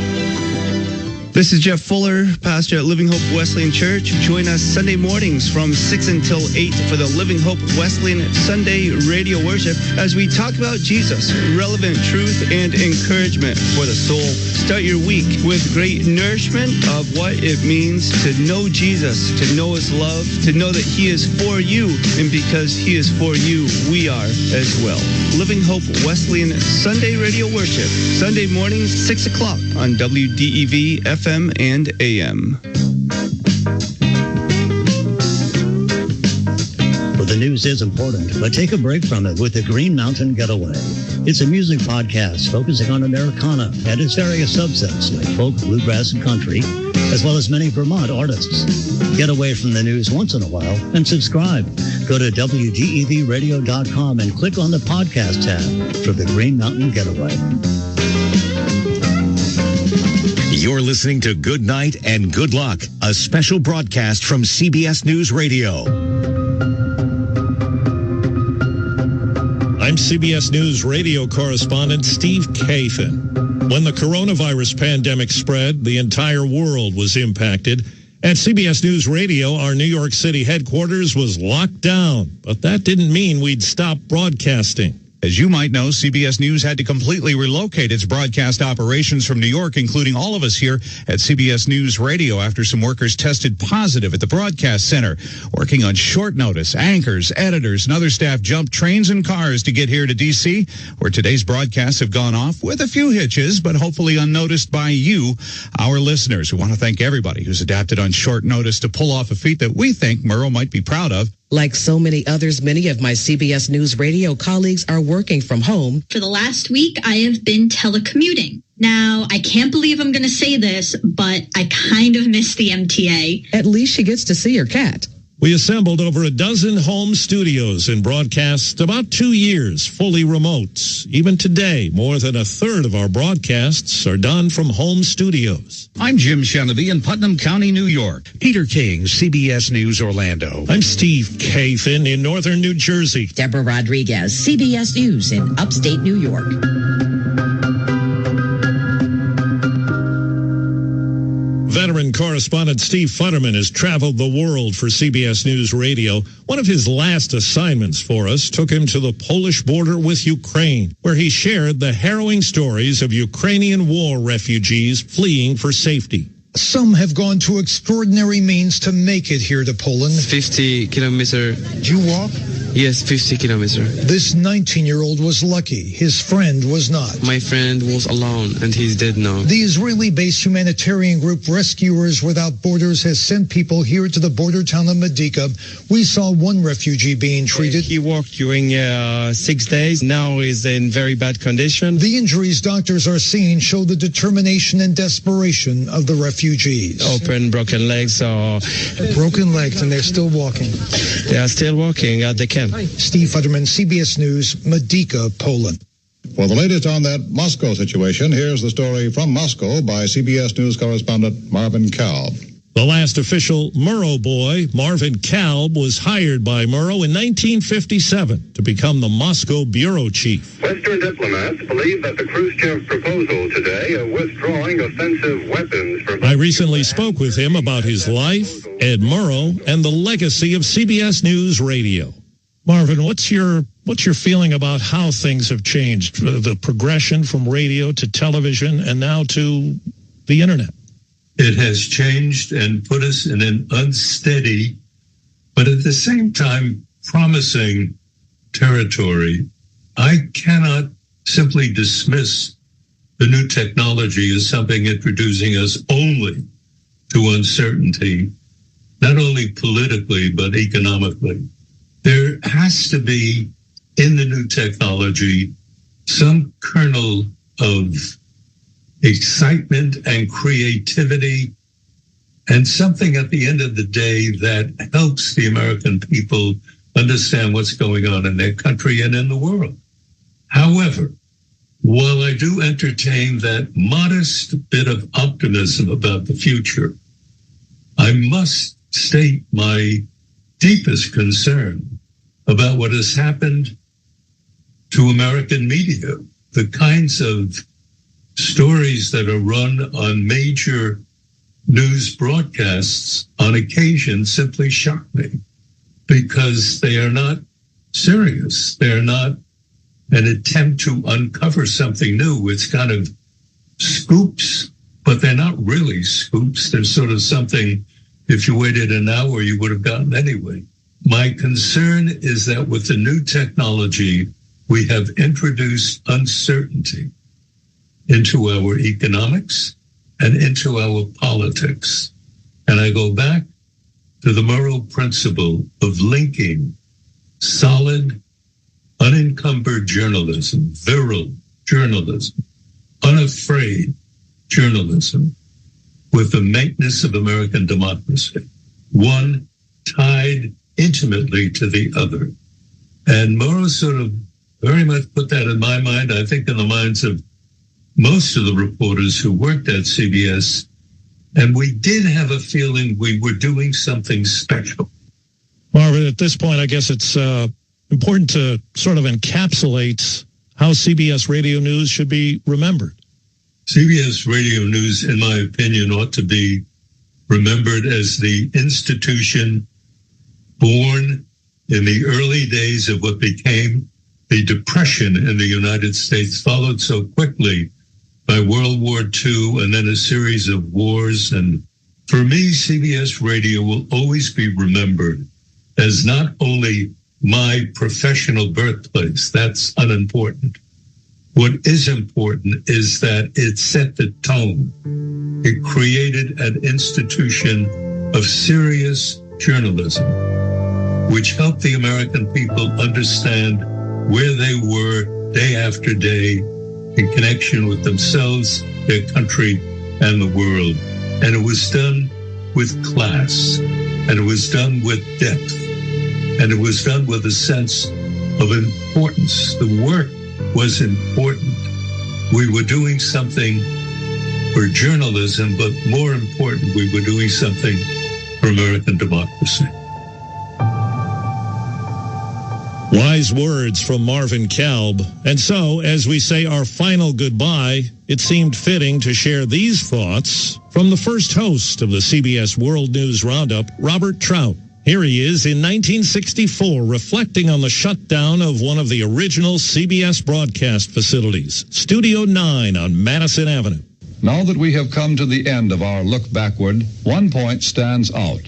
This is Jeff Fuller, pastor at Living Hope Wesleyan Church. Join us Sunday mornings from 6 until 8 for the Living Hope Wesleyan Sunday radio worship as we talk about Jesus, relevant truth and encouragement for the soul. Start your week with great nourishment of what it means to know Jesus, to know his love, to know that he is for you, and because he is for you, we are as well. Living Hope Wesleyan Sunday radio worship, Sunday mornings, 6 o'clock on WDEV FM and AM. Well, the news is important, but take a break from it with the Green Mountain Getaway. It's a music podcast focusing on Americana and its various subsets like folk, bluegrass, and country, as well as many Vermont artists. Get away from the news once in a while and subscribe. Go to WDEVradio.com and click on the podcast tab for the Green Mountain Getaway. You're listening to Good Night and Good Luck, a special broadcast from CBS News Radio. I'm CBS News Radio correspondent Steve Kathan. When the coronavirus pandemic spread, the entire world was impacted. At CBS News Radio, our New York City headquarters was locked down, but that didn't mean we'd stop broadcasting. As you might know, CBS News had to completely relocate its broadcast operations from New York, including all of us here at CBS News Radio, after some workers tested positive at the broadcast center. Working on short notice, anchors, editors, and other staff jumped trains and cars to get here to D.C., where today's broadcasts have gone off with a few hitches, but hopefully unnoticed by you, our listeners. We want to thank everybody who's adapted on short notice to pull off a feat that we think Murrow might be proud of. Like so many others, many of my CBS News Radio colleagues are working from home. For the last week, I have been telecommuting. Now, I can't believe I'm going to say this, but I kind of miss the MTA. At least she gets to see her cat. We assembled over a dozen home studios and broadcast about 2 years, fully remote. Even today, more than a third of our broadcasts are done from home studios. I'm Jim Shenevy in Putnam County, New York. Peter King, CBS News Orlando. I'm Steve Kathan in northern New Jersey. Deborah Rodriguez, CBS News in upstate New York. Veteran correspondent Steve Futterman has traveled the world for CBS News Radio. One of his last assignments for us took him to the Polish border with Ukraine, where he shared the harrowing stories of Ukrainian war refugees fleeing for safety. Some have gone to extraordinary means to make it here to Poland. 50 kilometers. Did you walk? Yes, 50 kilometers. This 19-year-old was lucky. His friend was not. My friend was alone, and he's dead now. The Israeli-based humanitarian group Rescuers Without Borders has sent people here to the border town of Medyka. We saw one refugee being treated. He walked during 6 days. Now he's in very bad condition. The injuries doctors are seeing show the determination and desperation of the refugees. Open, broken legs. Broken legs, and they're still walking. They are still walking at the camp. Steve Futterman, CBS News, Medyka, Poland. For the latest on that Moscow situation, here's the story from Moscow by CBS News correspondent Marvin Kalb. The last official Murrow boy, Marvin Kalb, was hired by Murrow in 1957 to become the Moscow bureau chief. Western diplomats believe that the Khrushchev proposal today of withdrawing offensive weapons from... I recently spoke with him about his life, Ed Murrow, and the legacy of CBS News Radio. Marvin, what's your feeling about how things have changed, the progression from radio to television and now to the internet? It has changed and put us in an unsteady, but at the same time promising territory. I cannot simply dismiss the new technology as something introducing us only to uncertainty, not only politically, but economically. There has to be, in the new technology, some kernel of excitement and creativity, and something at the end of the day that helps the American people understand what's going on in their country and in the world. However, while I do entertain that modest bit of optimism about the future, I must state my deepest concern about what has happened to American media. The kinds of stories that are run on major news broadcasts on occasion simply shock me because they are not serious. They're not an attempt to uncover something new. It's kind of scoops, but they're not really scoops. They're sort of something, if you waited an hour, you would have gotten anyway. My concern is that with the new technology, we have introduced uncertainty into our economics and into our politics. And I go back to the Murrow principle of linking solid, unencumbered journalism, virile journalism, unafraid journalism, with the maintenance of American democracy, one tied intimately to the other. And Murrow sort of very much put that in my mind, I think in the minds of most of the reporters who worked at CBS, and we did have a feeling we were doing something special. Marvin, at this point, I guess it's important to sort of encapsulate how CBS Radio News should be remembered. CBS Radio News, in my opinion, ought to be remembered as the institution born in the early days of what became the Depression in the United States, followed so quickly by World War II and then a series of wars. And for me, CBS Radio will always be remembered as not only my professional birthplace, that's unimportant. What is important is that it set the tone. It created an institution of serious journalism, which helped the American people understand where they were day after day in connection with themselves, their country, and the world. And it was done with class, and it was done with depth, and it was done with a sense of importance. The work was important. We were doing something for journalism, but more important, we were doing something for American democracy. Wise words from Marvin Kalb. And so, as we say our final goodbye, it seemed fitting to share these thoughts from the first host of the CBS World News Roundup, Robert Trout. Here he is in 1964, reflecting on the shutdown of one of the original CBS broadcast facilities, Studio 9 on Madison Avenue. Now that we have come to the end of our look backward, one point stands out.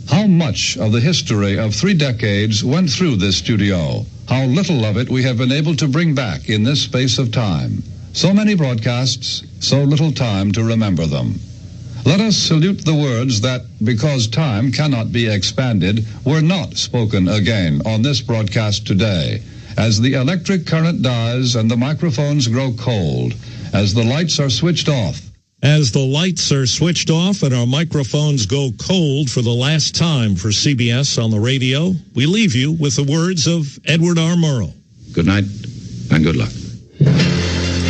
How much of the history of 3 decades went through this studio? How little of it we have been able to bring back in this space of time. So many broadcasts, so little time to remember them. Let us salute the words that, because time cannot be expanded, were not spoken again on this broadcast today. As the electric current dies and the microphones grow cold, as the lights are switched off. As the lights are switched off and our microphones go cold for the last time for CBS on the radio, we leave you with the words of Edward R. Murrow. Good night and good luck.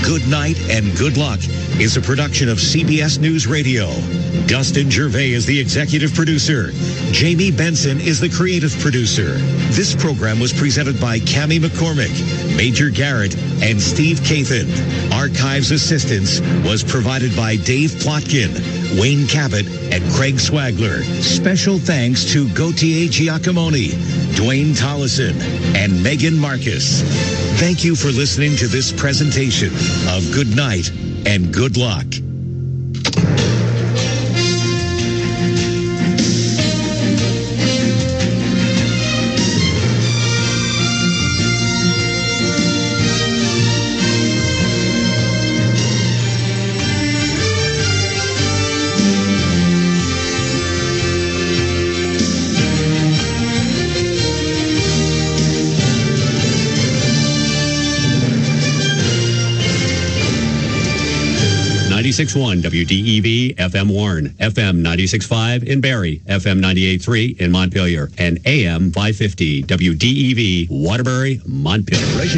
Good Night and Good Luck is a production of CBS News Radio. Dustin Gervais is the executive producer. Jamie Benson is the creative producer. This program was presented by Cammie McCormick, Major Garrett, and Steve Kathan. Archives assistance was provided by Dave Plotkin, Wayne Cabot, and Craig Swagler. Special thanks to Gautier Giacomoni, Dwayne Tollison, and Megan Marcus. Thank you for listening to this presentation of Good Night and Good Luck. .1 WDEV FM Warren, FM 96.5 in Barrie, FM 98.3 in Montpelier, and AM 550 WDEV Waterbury, Montpelier.